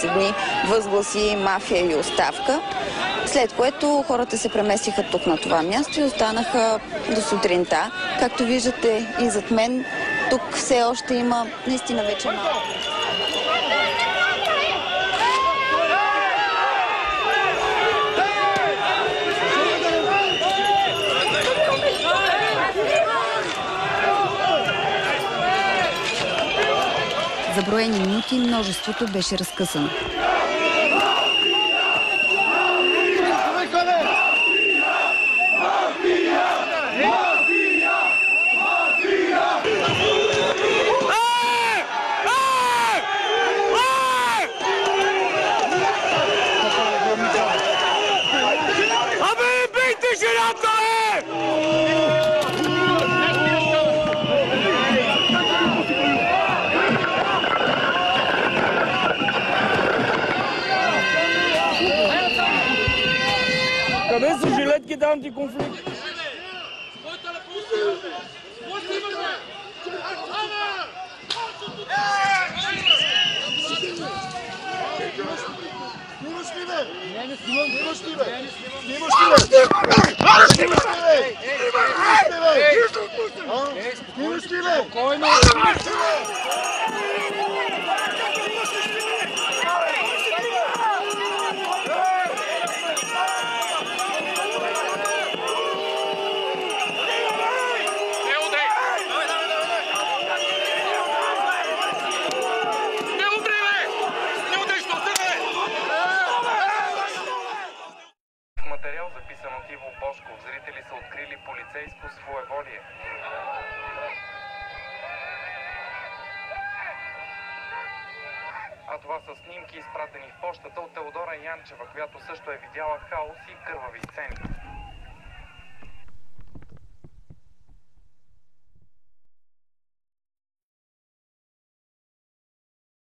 дни възгласи мафия и оставка, след което хората се преместиха тук на това място и останаха до сутринта. Както виждате и зад мен, тук все още има наистина вече малко. За броени минути множеството беше разкъсано. Къде са жилетките антиконфликт? Материал, записан от Иво Бошков, зрители са открили полицейско своеволие. А това са снимки, изпратени в пощата от Теодора Янчева, която също е видяла хаос и кървави сцени.